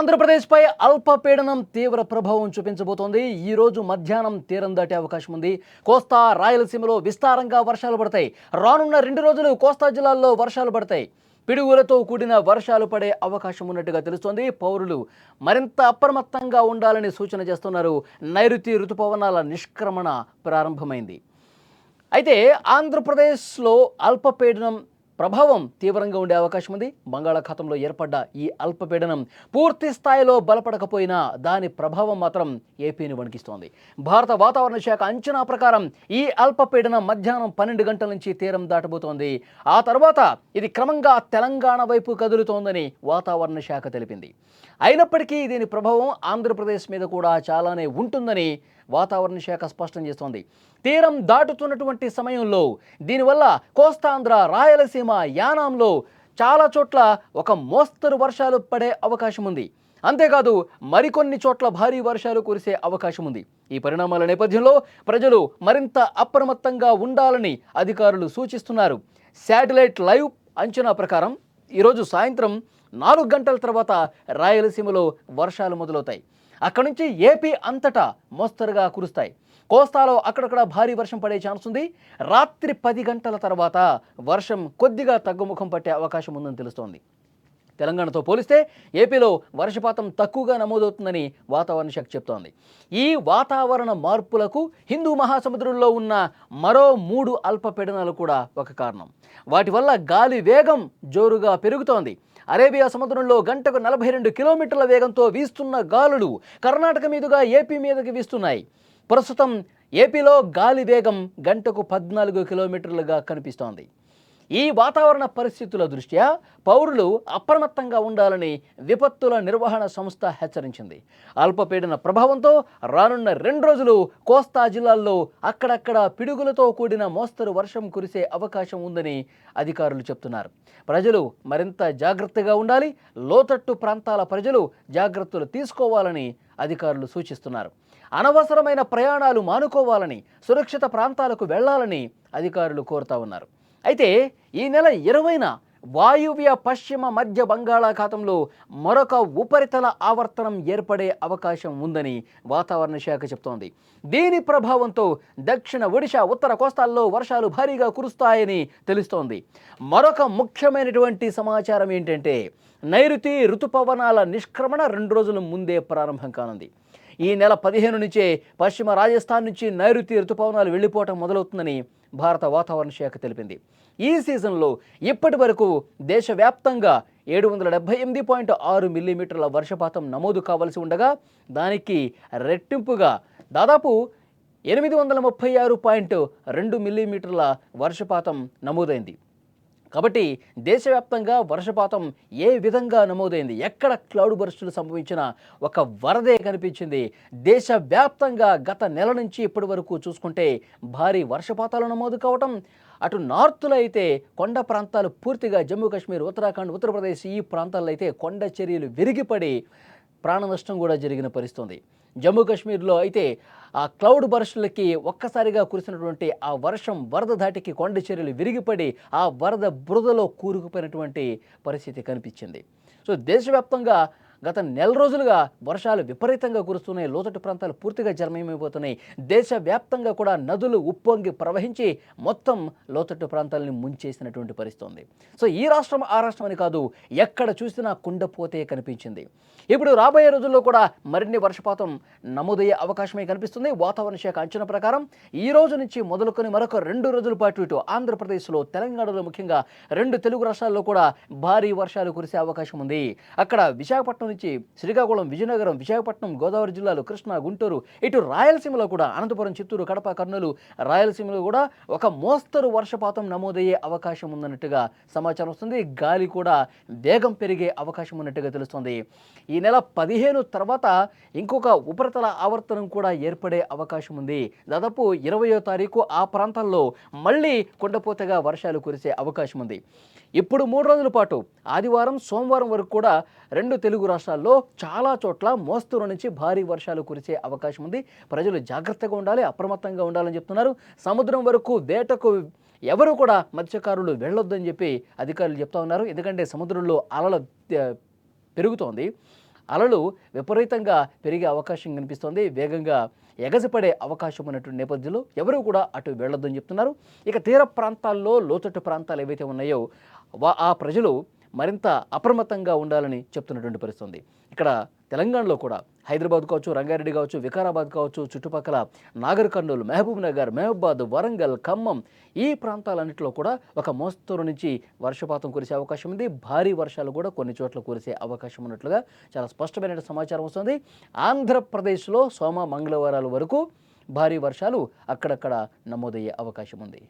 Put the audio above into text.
ఆంధ్రప్రదేశ్పై అల్పపీడనం తీవ్ర ప్రభావం చూపించబోతోంది. ఈ రోజు మధ్యాహ్నం తీరం దాటే అవకాశం ఉంది. కోస్తా రాయలసీమలో విస్తారంగా వర్షాలు పడతాయి. రానున్న 2 రోజులు కోస్తా జిల్లాల్లో వర్షాలు పడతాయి. పిడుగులతో కూడిన వర్షాలు పడే అవకాశం ఉన్నట్టుగా తెలుస్తోంది. పౌరులు మరింత అప్రమత్తంగా ఉండాలని సూచన చేస్తున్నారు. నైరుతి రుతుపవనాల నిష్క్రమణ ప్రారంభమైంది. అయితే ఆంధ్రప్రదేశ్లో అల్పపీడనం ప్రభావం తీవ్రంగా ఉండే అవకాశం ఉంది. బంగాళాఖాతంలో ఏర్పడ్డ ఈ అల్పపీడనం పూర్తి స్థాయిలో బలపడకపోయినా దాని ప్రభావం మాత్రం ఏపీని వణికిస్తోంది. భారత వాతావరణ శాఖ అంచనా ప్రకారం ఈ అల్పపీడనం మధ్యాహ్నం 12 గంటల నుంచి తీరం దాటబోతోంది. ఆ తర్వాత ఇది క్రమంగా తెలంగాణ వైపు కదులుతోందని వాతావరణ శాఖ తెలిపింది. అయినప్పటికీ దీని ప్రభావం ఆంధ్రప్రదేశ్ మీద కూడా చాలానే ఉంటుందని వాతావరణ శాఖ స్పష్టం చేస్తోంది. తీరం దాటుతున్నటువంటి సమయంలో దీనివల్ల కోస్తాంధ్ర, రాయలసీమ, యానాంలో చాలా చోట్ల ఒక మోస్తరు వర్షాలు పడే అవకాశం ఉంది. అంతేకాదు మరికొన్ని చోట్ల భారీ వర్షాలు కురిసే అవకాశం ఉంది. ఈ పరిణామాల నేపథ్యంలో ప్రజలు మరింత అప్రమత్తంగా ఉండాలని అధికారులు సూచిస్తున్నారు. శాటిలైట్ లైవ్ అంచనా ప్రకారం ఈరోజు సాయంత్రం 4 గంటల తర్వాత రాయలసీమలో వర్షాలు మొదలవుతాయి. అక్కడి నుంచి ఏపీ అంతటా మోస్తరుగా కురుస్తాయి. కోస్తాలో అక్కడక్కడ భారీ వర్షం పడే ఛాన్స్ ఉంది. రాత్రి 10 గంటల తర్వాత వర్షం కొద్దిగా తగ్గుముఖం పట్టే అవకాశం ఉందని తెలుస్తోంది. తెలంగాణతో పోలిస్తే ఏపీలో వర్షపాతం తక్కువగా నమోదవుతుందని వాతావరణ శాఖ చెప్తోంది. ఈ వాతావరణ మార్పులకు హిందూ మహాసముద్రంలో ఉన్న మరో 3 అల్పపీడనాలు కూడా ఒక కారణం. వాటి వల్ల గాలి వేగం జోరుగా పెరుగుతోంది. అరేబియా సముద్రంలో గంటకు 42 కిలోమీటర్ల వేగంతో వీస్తున్న గాలులు కర్ణాటక మీదుగా ఏపీ మీదకి వీస్తున్నాయి. ప్రస్తుతం ఏపీలో గాలి వేగం గంటకు 14 కిలోమీటర్లుగా కనిపిస్తోంది. ఈ వాతావరణ పరిస్థితుల దృష్ట్యా పౌరులు అప్రమత్తంగా ఉండాలని విపత్తుల నిర్వహణ సంస్థ హెచ్చరించింది. అల్పపీడన ప్రభావంతో రానున్న 2 రోజులు కోస్తా జిల్లాల్లో అక్కడక్కడ పిడుగులతో కూడిన మోస్తరు వర్షం కురిసే అవకాశం ఉందని అధికారులు చెప్తున్నారు. ప్రజలు మరింత జాగ్రత్తగా ఉండాలి. లోతట్టు ప్రాంతాల ప్రజలు జాగ్రత్తలు తీసుకోవాలని అధికారులు సూచిస్తున్నారు. అనవసరమైన ప్రయాణాలు మానుకోవాలని, సురక్షిత ప్రాంతాలకు వెళ్లాలని అధికారులు కోరుతా ఉన్నారు. అయితే ఈ నెల 20న వాయువ్య పశ్చిమ మధ్య బంగాళాఖాతంలో మరొక ఉపరితల ఆవర్తనం ఏర్పడే అవకాశం ఉందని వాతావరణ శాఖ చెప్తోంది. దీని ప్రభావంతో దక్షిణ ఒడిశా, ఉత్తర కోస్తాల్లో వర్షాలు భారీగా కురుస్తాయని తెలుస్తోంది. మరొక ముఖ్యమైనటువంటి సమాచారం ఏంటంటే నైరుతి రుతుపవనాల నిష్క్రమణ 2 రోజుల ముందే ప్రారంభం కానుంది. ఈ నెల 15 నుంచే పశ్చిమ రాజస్థాన్ నుంచి నైరుతి రుతుపవనాలు వెళ్ళిపోవటం మొదలవుతుందని భారత వాతావరణ శాఖ తెలిపింది. ఈ సీజన్లో ఇప్పటి వరకు దేశవ్యాప్తంగా 778.6 మిల్లీమీటర్ల వర్షపాతం నమోదు కావలసి ఉండగా దానికి రెట్టింపుగా దాదాపు 836.2 మిల్లీమీటర్ల వర్షపాతం నమోదైంది. కాబట్టి దేశవ్యాప్తంగా వర్షపాతం ఏ విధంగా నమోదైంది, ఎక్కడ క్లౌడ్ బర్స్టులు సంభవించిన ఒక వరదే కనిపించింది. దేశవ్యాప్తంగా గత నెల నుంచి ఇప్పటి వరకు చూసుకుంటే భారీ వర్షపాతాలు నమోదు కావటం, అటు నార్త్లో అయితే కొండ ప్రాంతాలు పూర్తిగా జమ్మూ కాశ్మీర్, ఉత్తరాఖండ్, ఉత్తరప్రదేశ్ ఈ ప్రాంతాల్లో అయితే కొండ చర్యలు విరిగిపడి ప్రాణ నష్టం కూడా జరిగిన పరిస్థితుంది. జమ్మూ కాశ్మీర్లో అయితే ఆ క్లౌడ్ బర్స్టులకి ఒక్కసారిగా కురిసినటువంటి ఆ వర్షం వరద ధాటికి కొండ చర్యలు విరిగిపడి ఆ వరద బురదలో కూరుకుపోయినటువంటి పరిస్థితి కనిపించింది. సో దేశవ్యాప్తంగా గత నెల రోజులుగా వర్షాలు విపరీతంగా కురుస్తున్నాయి. లోతట్టు ప్రాంతాలు పూర్తిగా జలమయమైపోతున్నాయి. దేశవ్యాప్తంగా కూడా నదులు ఉప్పొంగి ప్రవహించి మొత్తం లోతట్టు ప్రాంతాలని ముంచేసినటువంటి పరిస్థితి ఉంది. సో ఈ రాష్ట్రం ఆ రాష్ట్రం అని కాదు, ఎక్కడ చూసినా కుండపోతే కనిపించింది. ఇప్పుడు రాబోయే రోజుల్లో కూడా మరిన్ని వర్షపాతం నమోదయ్యే అవకాశమే కనిపిస్తుంది. వాతావరణ శాఖ అంచనా ప్రకారం ఈ రోజు నుంచి మొదలుకొని మరొక 2 రోజుల పాటు ఇటు ఆంధ్రప్రదేశ్లో, తెలంగాణలో, ముఖ్యంగా 2 తెలుగు రాష్ట్రాల్లో కూడా భారీ వర్షాలు కురిసే అవకాశం ఉంది. అక్కడ విశాఖపట్నం నుంచి శ్రీకాకుళం, విజయనగరం, విశాఖపట్నం, గోదావరి జిల్లాలు, కృష్ణా, గుంటూరు, ఇటు రాయలసీమలో కూడా అనంతపురం, చిత్తూరు, కడప, కర్నూలు, రాయలసీమలో కూడా ఒక మోస్తరు వర్షపాతం నమోదయ్యే అవకాశం ఉందన్నట్టుగా సమాచారం వస్తుంది. గాలి కూడా వేగం పెరిగే అవకాశం ఉన్నట్టుగా తెలుస్తుంది. ఈ నెల 15 తర్వాత ఇంకొక ఉపరితల ఆవర్తనం కూడా ఏర్పడే అవకాశం ఉంది. దాదాపు 20వ తారీఖు ఆ ప్రాంతాల్లో మళ్ళీ కుండపోతగా వర్షాలు కురిసే అవకాశం ఉంది. ఇప్పుడు 3 రోజుల పాటు ఆదివారం, సోమవారం వరకు కూడా 2 తెలుగు రాష్ట్రాల్లో చాలా చోట్ల మోస్తరు నుంచి భారీ వర్షాలు కురిసే అవకాశం ఉంది. ప్రజలు జాగ్రత్తగా ఉండాలి, అప్రమత్తంగా ఉండాలని చెప్తున్నారు. సముద్రం వరకు వేటకు ఎవరు కూడా మత్స్యకారులు వెళ్ళొద్దని చెప్పి అధికారులు చెప్తా ఉన్నారు. ఎందుకంటే సముద్రంలో అలల పెరుగుతోంది. అలలు విపరీతంగా పెరిగే అవకాశం కనిపిస్తోంది. వేగంగా ఎగసిపడే అవకాశం ఉన్నటువంటి నేపథ్యంలో ఎవరూ కూడా అటు వెళ్ళొద్దని చెప్తున్నారు. ఇక తీర ప్రాంతాల్లో లోతట్టు ప్రాంతాలు ఏవైతే ఉన్నాయో ఆ ప్రజలు మరింత అప్రమత్తంగా ఉండాలని చెప్తున్నటువంటి పరిస్థితి ఉంది. ఇక్కడ తెలంగాణలో కూడా హైదరాబాద్ కావచ్చు, రంగారెడ్డి కావచ్చు, వికారాబాద్ కావచ్చు, చుట్టుపక్కల నాగర్ కర్నూలు, మహబూబ్ నగర్, మహబూబాద్, వరంగల్, ఖమ్మం ఈ ప్రాంతాలన్నింటిలో కూడా ఒక మోస్తరు నుంచి వర్షపాతం కురిసే అవకాశం ఉంది. భారీ వర్షాలు కూడా కొన్ని చోట్ల కురిసే అవకాశం ఉన్నట్లుగా చాలా స్పష్టమైన సమాచారం వస్తుంది. ఆంధ్రప్రదేశ్లో సోమ మంగళవారాల వరకు భారీ వర్షాలు అక్కడక్కడ నమోదయ్యే అవకాశం ఉంది.